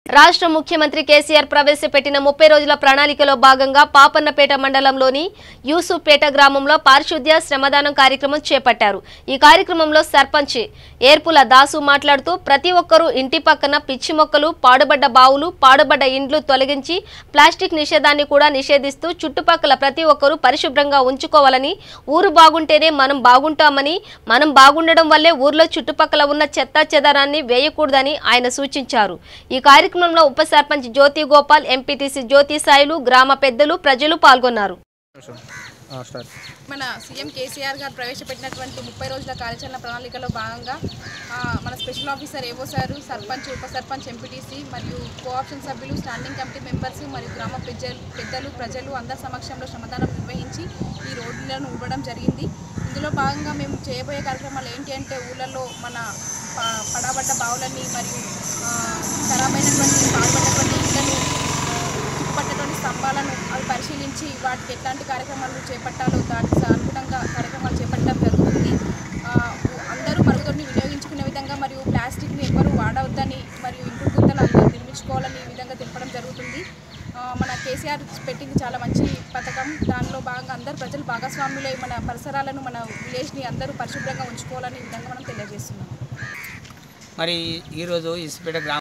రాష్ట్ర ముఖ్యమంత్రి కేసీఆర్ ప్రవేశపెట్టిన 30 రోజుల ప్రణాళికలో భాగంగా పాపన్నపేట మండలంలోని యూసుపేట గ్రామంలో పారిశుద్ధ్య శ్రమదానం కార్యక్రమం చేపట్టారు। ఈ కార్యక్రమంలో సర్పంచ్ ఏర్పుల దాసు మాట్లాడుతూ ప్రతి ఒక్కరూ ఇంటి పక్కన పిచ్చి మొక్కలు, పాడుబడ్డ బావులు, పాడుబడ్డ ఇండ్లు తొలగించి ప్లాస్టిక్ నిషేధాన్ని కూడా నిషేధిస్తూ చుట్టుపక్కల ప్రతి ఒక్కరూ పరిశుభ్రంగా ఉంచుకోవాలని, ఊరు బాగుంటేనే మనం బాగుంటామని, మనం బాగుండడం వల్లే ఊర్లో చుట్టుపక్కల ఉన్న చెత్తా చెదారాన్ని వేయకూడదని ఆయన సూచించారు। ఈ కార్యక్రమంలో ఉప సర్పంచ్ జ్యోతి గోపాల్, ఎంపీటీసీ జ్యోతి సాయిలు, గ్రామ పెద్దలు, ప్రజలు పాల్గొన్నారు। మన సీఎం కేసీఆర్ గారు ప్రవేశపెట్టినటువంటి 30 రోజుల కార్యాచరణ ప్రణాళికలో భాగంగా మన స్పెషల్ ఆఫీసర్ ఏవో సారు, సర్పంచ్, ఉప సర్పంచ్, ఎంపీటీసీ మరియు కోఆప్షన్ సభ్యులు, స్టాండింగ్ కమిటీ మెంబర్స్ మరియు గ్రామ పెద్దలు, ప్రజలు అందరి సమక్షంలో శ్రమదానం నిర్వహించి ఈ రోడ్లను ఇవ్వడం జరిగింది। ఇందులో భాగంగా మేము చేయబోయే కార్యక్రమాలు ఏంటి అంటే ఊళ్ళల్లో మన పడబడ్డ బావులని మరియు ఖరాబైనటువంటి పాల్పడినటువంటి ఇళ్లను, చుట్టుపట్టేటువంటి స్తంభాలను అవి పరిశీలించి వాటికి ఎట్లాంటి కార్యక్రమాలు చేపట్టాలో దానికి అనుగుణంగా కార్యక్రమాలు చేపట్టడం జరుగుతుంది। అందరూ మరుగుదొడ్ని వినియోగించుకునే విధంగా మరియు ప్లాస్టిక్ని ఎవరు వాడవద్దని మరియు ఇంకుడు గుంతలు అందరూ నిర్మించుకోవాలని ఈ విధంగా తెలపడం జరుగుతుంది। మన కేసీఆర్ పెట్టింది చాలా మంచి పథకం। దానిలో భాగంగా అందరూ ప్రజలు భాగస్వాములై మన పరిసరాలను, మన విలేజ్ని అందరూ పరిశుభ్రంగా ఉంచుకోవాలని ఈ విధంగా మనం తెలియజేస్తున్నాం। మరి ఈరోజు యూసుపేట గ్రామ